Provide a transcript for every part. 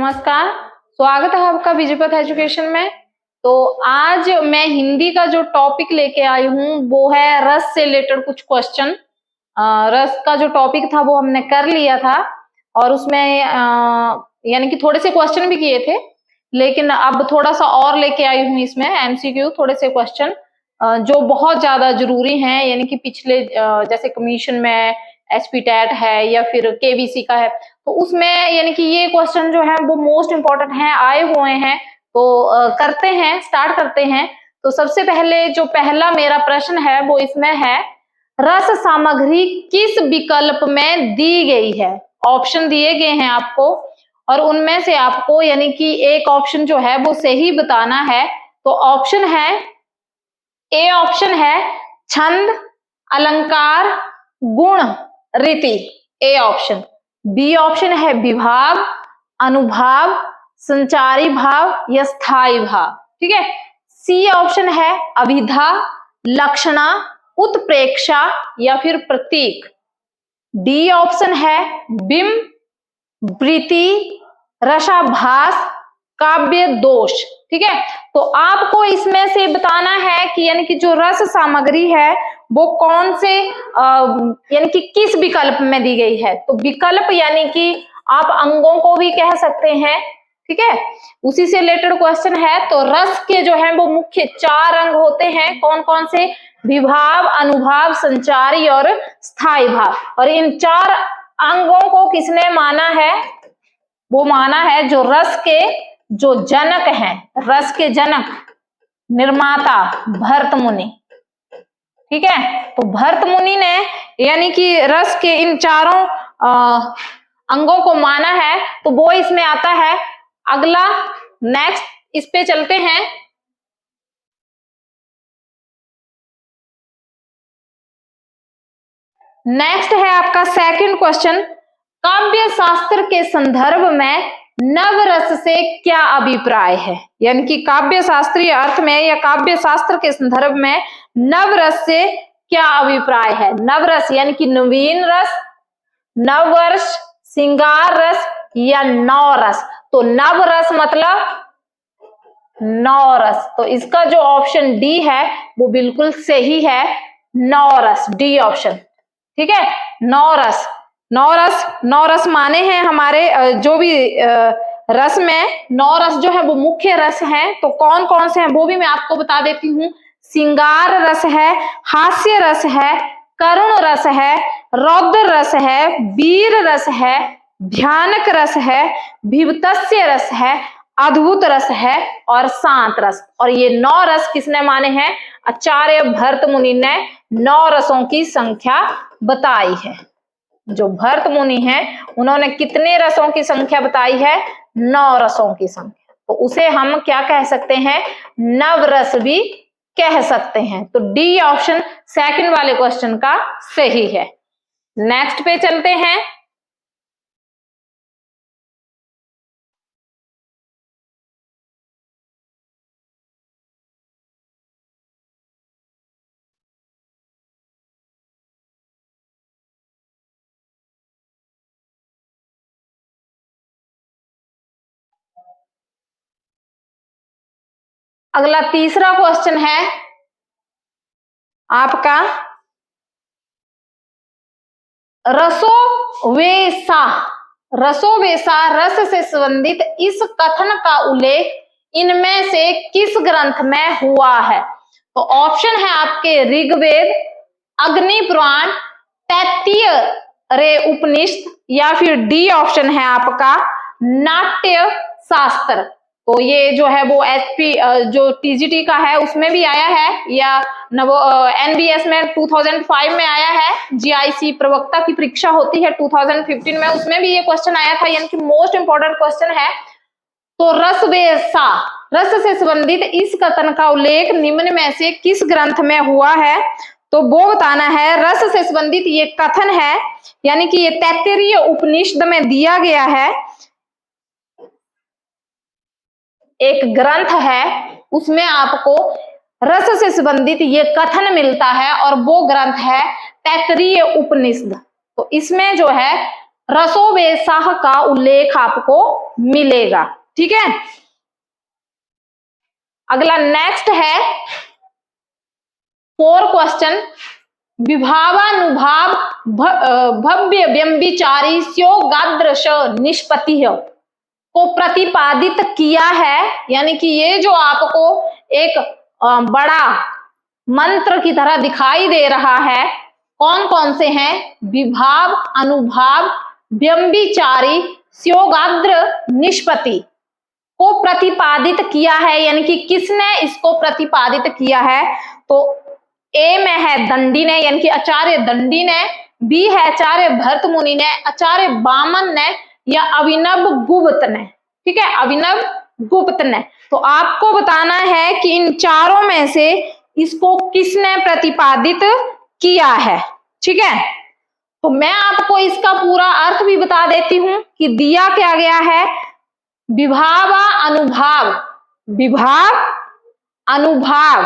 नमस्कार, स्वागत है आपका विजयपथ एजुकेशन में। तो आज मैं हिंदी का जो टॉपिक लेके आई हूँ वो है रस से रिलेटेड कुछ क्वेश्चन। रस का जो टॉपिक था वो हमने कर लिया था और उसमें यानी कि थोड़े से क्वेश्चन भी किए थे, लेकिन अब थोड़ा सा और लेके आई हूँ इसमें एमसीक्यू थोड़े से क्वेश्चन जो बहुत ज्यादा जरूरी हैं, यानी कि पिछले जैसे कमीशन में एचपी-टेट है या फिर केवीसी का है, तो उसमें यानी कि ये क्वेश्चन जो है वो मोस्ट इंपॉर्टेंट हैं, आए हुए हैं। तो करते हैं, स्टार्ट करते हैं। तो सबसे पहले जो पहला मेरा प्रश्न है वो इसमें है, रस सामग्री किस विकल्प में दी गई है? ऑप्शन दिए गए हैं आपको और उनमें से आपको यानी कि एक ऑप्शन जो है वो सही बताना है। तो ऑप्शन है, ए ऑप्शन है छंद, अलंकार, गुण, रीति, ए ऑप्शन। बी ऑप्शन है विभाव, अनुभाव, संचारी भाव या स्थायी भाव। ठीक है। सी ऑप्शन है अभिधा, लक्षणा, उत्प्रेक्षा या फिर प्रतीक। डी ऑप्शन है बिंब, वृत्ति, रसाभास, काव्य दोष। ठीक है। तो आपको इसमें से बताना है कि यानी कि जो रस सामग्री है वो कौन से यानी कि किस विकल्प में दी गई है। तो विकल्प यानी कि आप अंगों को भी कह सकते हैं। ठीक है, उसी से रिलेटेड क्वेश्चन है। तो रस के जो है वो मुख्य 4 अंग होते हैं। कौन कौन से? विभाव, अनुभाव, संचारी और स्थायी भाव। और इन 4 अंगों को किसने माना है? वो माना है जो रस के जो जनक हैं, रस के जनक, निर्माता भरत मुनि। ठीक है। तो भरत मुनि ने यानी कि रस के इन 4 अंगों को माना है। तो वो इसमें आता है। अगला नेक्स्ट इस पे चलते हैं। नेक्स्ट है आपका सेकंड क्वेश्चन, काव्य शास्त्र के संदर्भ में नवरस से क्या अभिप्राय है? यानी कि काव्य शास्त्रीय अर्थ में या काव्य शास्त्र के संदर्भ में नवरस से क्या अभिप्राय है? नवरस यानी कि नवीन रस, नववर्ष, श्रृंगार रस या नवरस। तो नवरस मतलब नवरस। तो इसका जो ऑप्शन डी है वो बिल्कुल सही है, नवरस, डी ऑप्शन। ठीक है। नवरस, नवरस, नवरस माने हैं हमारे जो भी रस में 9 रस जो है वो मुख्य रस हैं। तो कौन कौन से हैं वो भी मैं आपको बता देती हूँ। श्रृंगार रस है, हास्य रस है, करुण रस है, रौद्र रस है, वीर रस है, भयानक रस है, भीभत्स्य रस है, अद्भुत रस है और शांत रस। और ये 9 रस किसने माने हैं? आचार्य भरत मुनि ने 9 रसों की संख्या बताई है। जो भरत मुनि हैं उन्होंने कितने रसों की संख्या बताई है? 9 रसों की संख्या। तो उसे हम क्या कह सकते हैं? नवरस भी कह सकते हैं। तो डी ऑप्शन सेकंड वाले क्वेश्चन का सही है। नेक्स्ट पे चलते हैं। अगला तीसरा क्वेश्चन है आपका, रसोवेसा, रसोवेसा रस से संबंधित इस कथन का उल्लेख इनमें से किस ग्रंथ में हुआ है? तो ऑप्शन है आपके ऋग्वेद, अग्नि पुराण, तैत्तिरीय उपनिषद या फिर डी ऑप्शन है आपका नाट्य शास्त्र। तो ये जो है वो एचपी जो टीजीटी का है उसमें भी आया है या एनबीएस में 2005 में आया है। जीआईसी प्रवक्ता की परीक्षा होती है 2015 में, उसमें भी ये क्वेश्चन आया था, यानी कि मोस्ट इंपॉर्टेंट क्वेश्चन है। तो रसवेसा, रस से संबंधित इस कथन का उल्लेख निम्न में से किस ग्रंथ में हुआ है? तो वो बताना है। रस से संबंधित ये कथन है, यानी कि ये तैत्तिरीय उपनिषद में दिया गया है। एक ग्रंथ है उसमें आपको रस से संबंधित ये कथन मिलता है और वो ग्रंथ है तैत्तिरीय उपनिषद। तो इसमें जो है रसोवेशाह का उल्लेख आपको मिलेगा। ठीक है, अगला नेक्स्ट है 4 क्वेश्चन। विभावानुभाव भव्य व्यंभिचारी स्योगाद्रश निष्पत्ति को प्रतिपादित किया है, यानी कि ये जो आपको एक बड़ा मंत्र की तरह दिखाई दे रहा है, कौन कौन से हैं? विभाव, अनुभाव, व्यंभिचारी, स्योगाद्र, निष्पत्ति को प्रतिपादित किया है, यानी कि किसने इसको प्रतिपादित किया है? तो ए में है दंडी ने, यानी कि आचार्य दंडी ने, बी है आचार्य भरत मुनि ने, आचार्य बामन ने, या अभिनव गुप्त ने। ठीक है, अभिनव गुप्त ने। तो आपको बताना है कि इन चारों में से इसको किसने प्रतिपादित किया है। ठीक है, तो मैं आपको इसका पूरा अर्थ भी बता देती हूं कि दिया क्या गया है। विभाव अनुभाव, विभाव अनुभाव,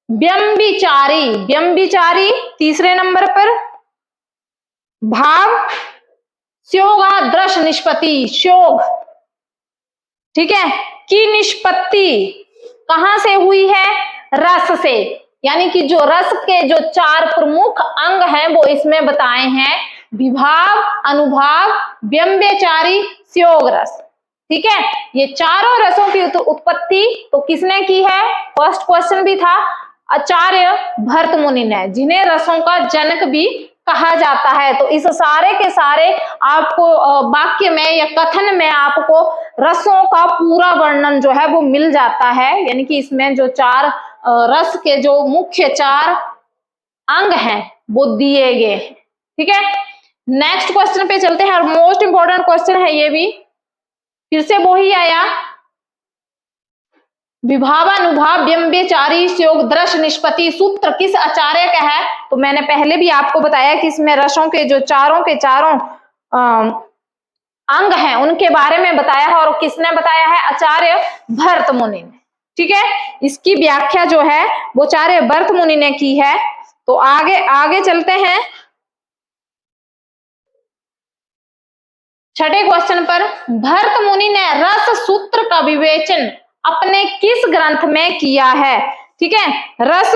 व्यंभिचारी, व्यंभिचारी तीसरे नंबर पर, भाव, स्योगाद्रश निष्पत्ति, स्योग। ठीक है, की निष्पत्ति कहां से हुई है? रस से, यानी कि जो रस के जो 4 प्रमुख अंग हैं वो इसमें बताए हैं, विभाव, अनुभाव, व्यंभिचारी, स्योग रस। ठीक है, ये चारों रसों की उत्पत्ति तो किसने की है? फर्स्ट क्वेश्चन भी था, आचार्य भरत मुनि ने, जिन्हें रसों का जनक भी कहा जाता है। तो इस सारे के सारे आपको वाक्य में या कथन में आपको रसों का पूरा वर्णन जो है वो मिल जाता है, यानी कि इसमें जो 4 रस के जो मुख्य 4 अंग हैं वो दिए गए हैं। ठीक है, नेक्स्ट क्वेश्चन पे चलते हैं, और मोस्ट इंपॉर्टेंट क्वेश्चन है ये भी, फिर से वो ही आया, विभावानुभाव व्यंभिचारी स्योगद्रश निष्पत्ति सूत्र किस आचार्य का है? तो मैंने पहले भी आपको बताया कि इसमें रसों के जो चारों के चारों अंग हैं उनके बारे में बताया है, और किसने बताया है? आचार्य भरत मुनि ने। ठीक है, इसकी व्याख्या जो है वो आचार्य भरत मुनि ने की है। तो आगे चलते हैं छठे क्वेश्चन पर। भरत मुनि ने रस सूत्र का विवेचन अपने किस ग्रंथ में किया है? ठीक है, रस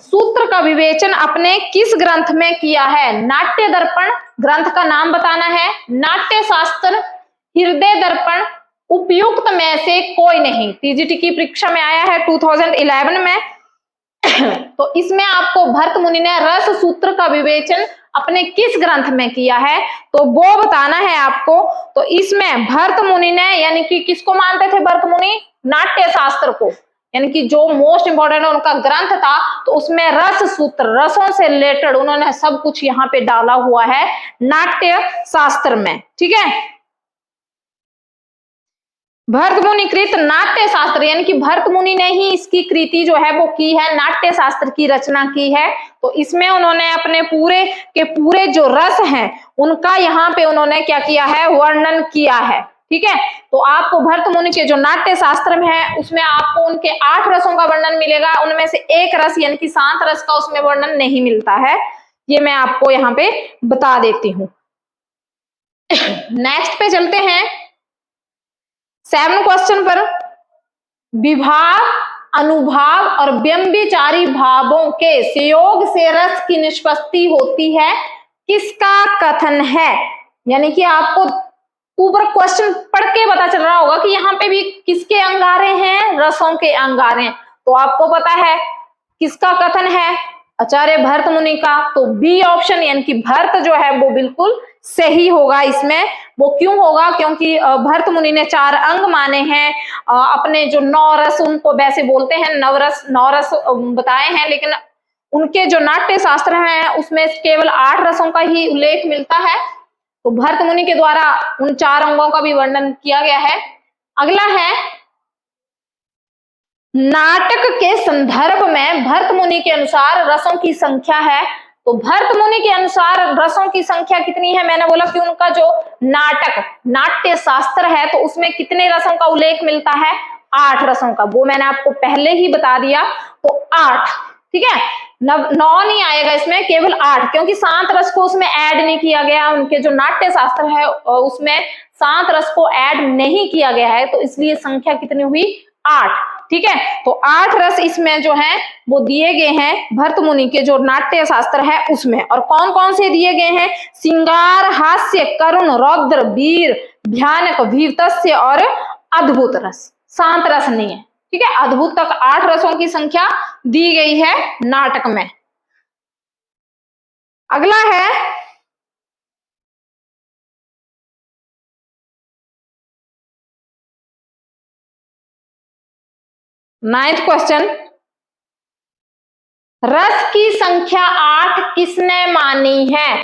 सूत्र का विवेचन अपने किस ग्रंथ में किया है? नाट्य दर्पण ग्रंथ का नाम बताना है, नाट्य शास्त्र, हृदय दर्पण, उपयुक्त में से कोई नहीं। टीजीटी की परीक्षा में आया है 2011 में। तो इसमें आपको भरत मुनि ने रस सूत्र का विवेचन अपने किस ग्रंथ में किया है तो वो बताना है आपको। तो इसमें भरत मुनि ने, यानी कि किसको मानते थे भरत मुनि? नाट्य शास्त्र को, यानी कि जो मोस्ट इंपॉर्टेंट उनका ग्रंथ था, तो उसमें रस सूत्र, रसों से रिलेटेड उन्होंने सब कुछ यहाँ पे डाला हुआ है नाट्य शास्त्र में। ठीक है, भरत मुनि कृत नाट्य शास्त्र, यानी कि भरत मुनि ने ही इसकी कृति जो है वो की है, नाट्य शास्त्र की रचना की है। तो इसमें उन्होंने अपने पूरे के पूरे जो रस हैं उनका यहाँ पे उन्होंने क्या किया है? वर्णन किया है। ठीक है, तो आपको भरत मुनि के जो नाट्य शास्त्र में है उसमें आपको उनके 8 रसों का वर्णन मिलेगा, उनमें से एक रस यानी कि शांत रस का उसमें वर्णन नहीं मिलता है, ये मैं आपको यहाँ पे बता देती हूँ। नेक्स्ट पे चलते हैं 7 क्वेश्चन पर। विभाव, अनुभाव और व्यंभिचारी भावों के संयोग से रस की निष्पत्ति होती है, किसका कथन है? यानी कि आपको ऊपर क्वेश्चन पढ़ के पता चल रहा होगा कि यहाँ पे भी किसके अंग आ रहे हैं? रसों के अंग आ रहे हैं। तो आपको पता है किसका कथन है? आचार्य भरत मुनि का। तो बी ऑप्शन यानी कि भरत जो है वो बिल्कुल सही होगा इसमें। वो क्यों होगा? क्योंकि भरत मुनि ने 4 अंग माने हैं, अपने जो 9 रस उनको वैसे बोलते हैं नवरस, 9 रस बताए हैं, लेकिन उनके जो नाट्य शास्त्र हैं उसमें केवल 8 रसों का ही उल्लेख मिलता है। तो भरत मुनि के द्वारा उन 4 अंगों का भी वर्णन किया गया है। अगला है नाटक के संदर्भ में भरत मुनि के अनुसार रसों की संख्या है। तो भरत मुनि के अनुसार रसों की संख्या कितनी है? मैंने बोला कि उनका जो नाटक, नाट्य शास्त्र है तो उसमें कितने रसों का उल्लेख मिलता है? 8 रसों का। वो मैंने आपको पहले ही बता दिया। तो 8, ठीक है। 9 नहीं आएगा इसमें, केवल 8, क्योंकि शांत रस को उसमें ऐड नहीं किया गया। उनके जो नाट्य शास्त्र है उसमें शांत रस को ऐड नहीं किया गया है, तो इसलिए संख्या कितनी हुई? 8। ठीक है, तो 8 रस इसमें जो है वो दिए गए हैं भरत मुनि के जो नाट्य शास्त्र है उसमें। और कौन कौन से दिए गए हैं? श्रृंगार, हास्य, करुण, रौद्र, वीर, भयानक, वीरतस्य और अद्भुत रस। शांत रस नहीं है। ठीक है, अद्भुत तक 8 रसों की संख्या दी गई है नाटक में। अगला है 9th क्वेश्चन। रस की संख्या 8 किसने मानी है?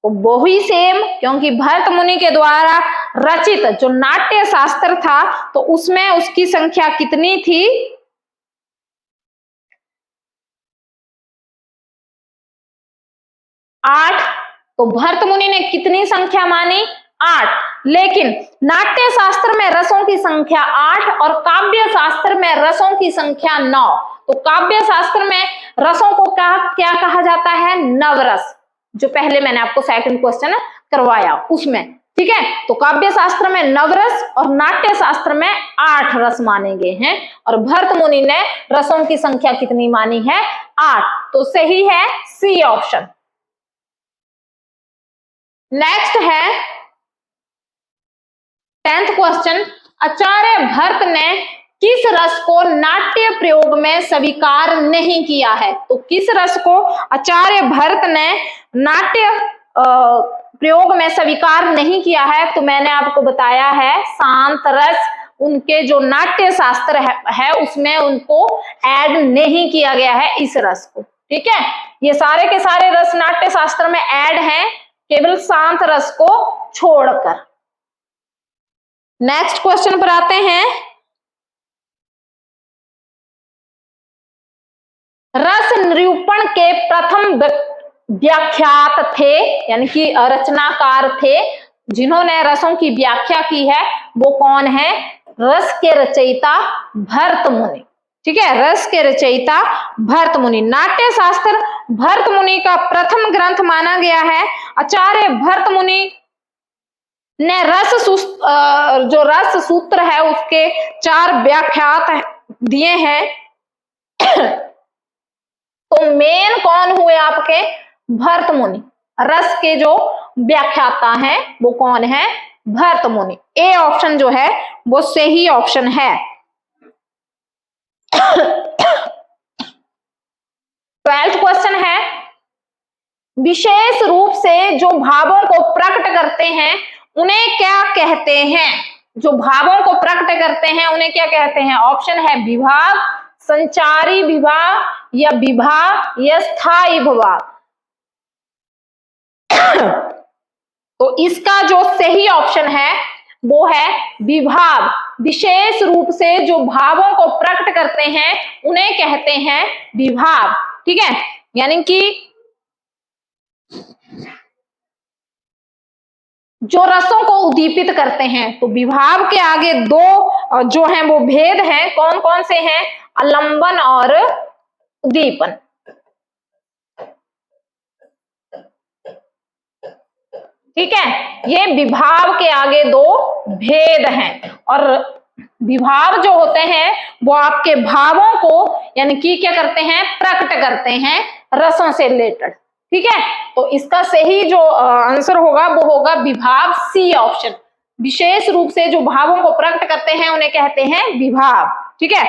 तो वो ही सेम, क्योंकि भरत मुनि के द्वारा रचित जो नाट्य शास्त्र था तो उसमें उसकी संख्या कितनी थी? 8। तो भरत मुनि ने कितनी संख्या मानी? 8। लेकिन नाट्य शास्त्र में रसों की संख्या 8 और काव्य शास्त्र में रसों की संख्या 9। तो काव्य शास्त्र में रसों को क्या कहा जाता है? नवरस, जो पहले मैंने आपको सेकंड क्वेश्चन करवाया उसमें। ठीक है, तो काव्य शास्त्र में नवरस और नाट्य शास्त्र में 8 रस माने गए हैं, और भरत मुनि ने रसों की संख्या कितनी मानी है? 8। तो सही है सी ऑप्शन। नेक्स्ट है 10th क्वेश्चन। आचार्य भरत ने किस रस को नाट्य प्रयोग में स्वीकार नहीं किया है? तो किस रस को आचार्य भरत ने नाट्य प्रयोग में स्वीकार नहीं किया है? तो मैंने आपको बताया है शांत रस। उनके जो नाट्य शास्त्र है उसमें उनको ऐड नहीं किया गया है इस रस को। ठीक है, ये सारे के सारे रस नाट्य शास्त्र में ऐड हैं, केवल शांत रस को छोड़कर। नेक्स्ट क्वेश्चन पर आते हैं। रस निरूपण के प्रथम व्याख्यात थे, यानी कि रचनाकार थे, जिन्होंने रसों की व्याख्या की है, वो कौन है? रस के रचयिता भरत मुनि। ठीक है, रस के रचयिता भरत मुनि। नाट्य शास्त्र भरत मुनि का प्रथम ग्रंथ माना गया है। आचार्य भरत मुनि ने जो रस सूत्र है उसके 4 व्याख्यात दिए हैं। तो मेन कौन हुए आपके? भरत मुनि। रस के जो व्याख्याता हैं वो कौन है? भरत मुनि। ए ऑप्शन जो है वो सही ऑप्शन है। 12th क्वेश्चन है। विशेष रूप से जो भावों को प्रकट करते हैं उन्हें क्या कहते हैं? जो भावों को प्रकट करते हैं उन्हें क्या कहते हैं? ऑप्शन है विभाव, संचारी विभाव या विभाव या स्थायी विभाव। तो इसका जो सही ऑप्शन है वो है विभाव। विशेष रूप से जो भावों को प्रकट करते हैं उन्हें कहते हैं विभाव। ठीक है, यानी कि जो रसों को उद्दीपित करते हैं। तो विभाव के आगे 2 जो हैं वो भेद हैं। कौन कौन से हैं? आलंबन और उद्दीपन। ठीक है, ये विभाव के आगे 2 भेद हैं। और विभाव जो होते हैं वो आपके भावों को यानी कि क्या करते हैं? प्रकट करते हैं रसों से रिलेटेड। ठीक है, तो इसका सही जो आंसर होगा वो होगा विभाव, सी ऑप्शन। विशेष रूप से जो भावों को प्रकट करते हैं उन्हें कहते हैं विभाव। ठीक है,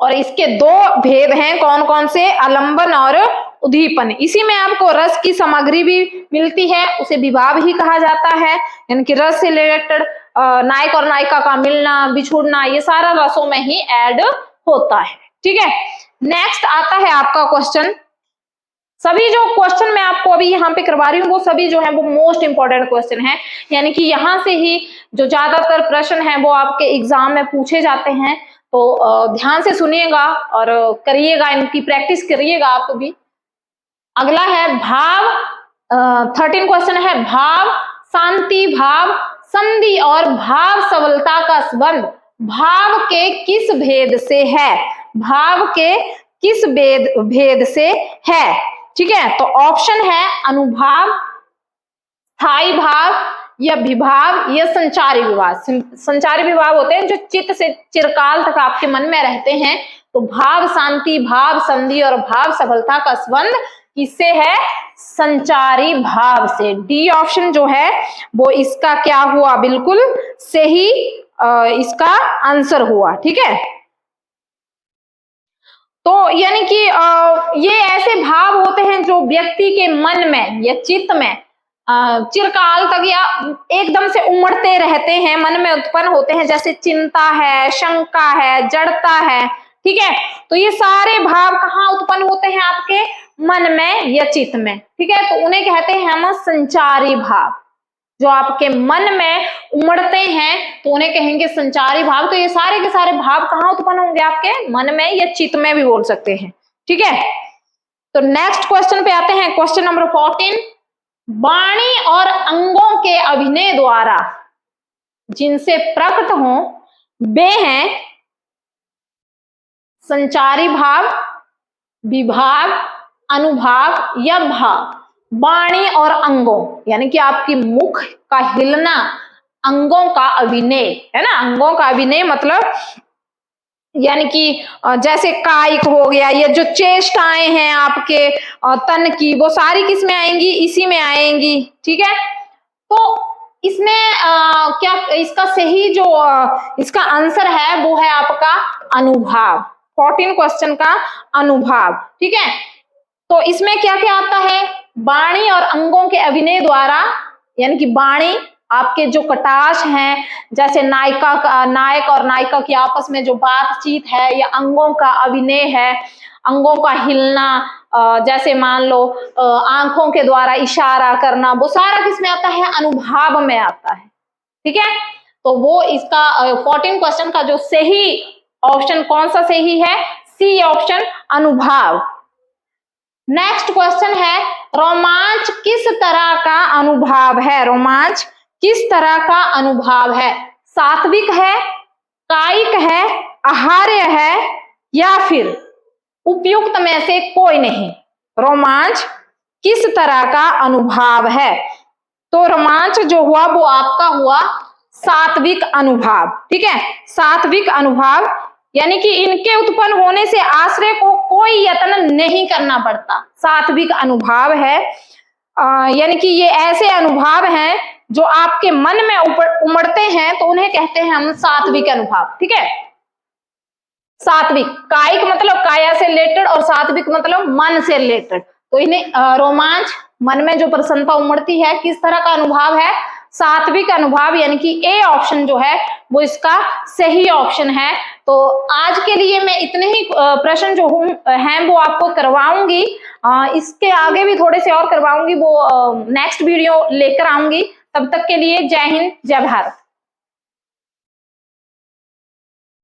और इसके 2 भेद हैं। कौन कौन से? आलंबन और उद्दीपन। इसी में आपको रस की सामग्री भी मिलती है, उसे विभाव ही कहा जाता है। यानी कि रस से रिलेटेड नायक और नायिका का मिलना, बिछुड़ना, ये सारा रसों में ही ऐड होता है। ठीक है, नेक्स्ट आता है आपका क्वेश्चन। सभी जो क्वेश्चन मैं आपको अभी यहाँ पे करवा रही हूँ वो सभी जो है वो मोस्ट इंपॉर्टेंट क्वेश्चन है, यानी कि यहाँ से ही जो ज्यादातर प्रश्न है वो आपके एग्जाम में पूछे जाते हैं। तो ध्यान से सुनिएगा और करिएगा, इनकी प्रैक्टिस करिएगा आप भी। अगला है भाव। 13 क्वेश्चन है भाव, शांति भाव, संधि और भाव सबलता का संबंध भाव के किस भेद से है? भाव के किस भेद से है? ठीक है, तो ऑप्शन है अनुभाव, स्थायी भाव या विभाव या संचारी विभाव। संचारी विभाव होते हैं जो चित्त से चिरकाल तक आपके मन में रहते हैं। तो भाव शांति, भाव संधि और भाव सफलता का संबंध किससे है? संचारी भाव से। डी ऑप्शन जो है वो इसका क्या हुआ? बिल्कुल सही इसका आंसर हुआ। ठीक है, तो यानी कि ये ऐसे भाव होते हैं जो व्यक्ति के मन में या चित्त में चिरकाल तक या एकदम से उमड़ते रहते हैं, मन में उत्पन्न होते हैं, जैसे चिंता है, शंका है, जड़ता है। ठीक है, तो ये सारे भाव कहाँ उत्पन्न होते हैं? आपके मन में या चित्त में। ठीक है, तो उन्हें कहते हैं हम संचारी भाव। जो आपके मन में उमड़ते हैं तो उन्हें कहेंगे संचारी भाव। तो ये सारे के सारे भाव कहाँ उत्पन्न होंगे? आपके मन में या चित्त में भी बोल सकते हैं। ठीक है, तो नेक्स्ट क्वेश्चन पे आते हैं, क्वेश्चन नंबर 14। वाणी और अंगों के अभिनय द्वारा जिनसे प्रकट हो वे हैं संचारी भाव, विभाव, अनुभाव या भाव। वाणी और अंगों यानी कि आपकी मुख का हिलना, अंगों का अभिनय है ना। अंगों का अभिनय मतलब यानी कि जैसे कायिक हो गया, या जो चेष्टाएं हैं आपके तन की, वो सारी किस में आएंगी? इसी में आएंगी। ठीक है, तो इसमें क्या इसका सही जो इसका आंसर है वो है आपका अनुभाव। 14 क्वेश्चन का अनुभाव। ठीक है, तो इसमें क्या क्या आता है? वाणी और अंगों के अभिनय द्वारा, यानी कि वाणी आपके जो कटाक्ष हैं, जैसे नायक और नायिका की आपस में जो बातचीत है, या अंगों का अभिनय है, अंगों का हिलना, जैसे मान लो आंखों के द्वारा इशारा करना, वो सारा किस में आता है? अनुभाव में आता है। ठीक है, तो वो इसका 14 क्वेश्चन का जो सही ऑप्शन कौन सा सही है? सी ऑप्शन, अनुभाव। नेक्स्ट क्वेश्चन है, रोमांच किस तरह का अनुभाव है? रोमांच किस तरह का अनुभाव है? सात्विक है, कायिक है, आहार्य है या फिर उपयुक्त में से कोई नहीं? रोमांच किस तरह का अनुभाव है? तो रोमांच जो हुआ वो आपका हुआ सात्विक अनुभाव। ठीक है, सात्विक अनुभाव यानी कि इनके उत्पन्न होने से आश्रय को कोई यत्न नहीं करना पड़ता। सात्विक अनुभाव है, यानी कि ये ऐसे अनुभाव हैं जो आपके मन में उमड़ते हैं, तो उन्हें कहते हैं हम सात्विक अनुभाव। ठीक है, सात्विक, कायिक मतलब काया से रिलेटेड और सात्विक मतलब मन से रिलेटेड। तो इन्हें रोमांच, मन में जो प्रसन्नता उमड़ती है, किस तरह का अनुभाव है? सात्विक अनुभाव, यानी कि ए ऑप्शन जो है वो इसका सही ऑप्शन है। तो आज के लिए मैं इतने ही प्रश्न जो हैं वो आपको करवाऊंगी। इसके आगे भी थोड़े से और करवाऊंगी, वो नेक्स्ट वीडियो लेकर आऊंगी। तब तक के लिए जय हिंद, जय भारत।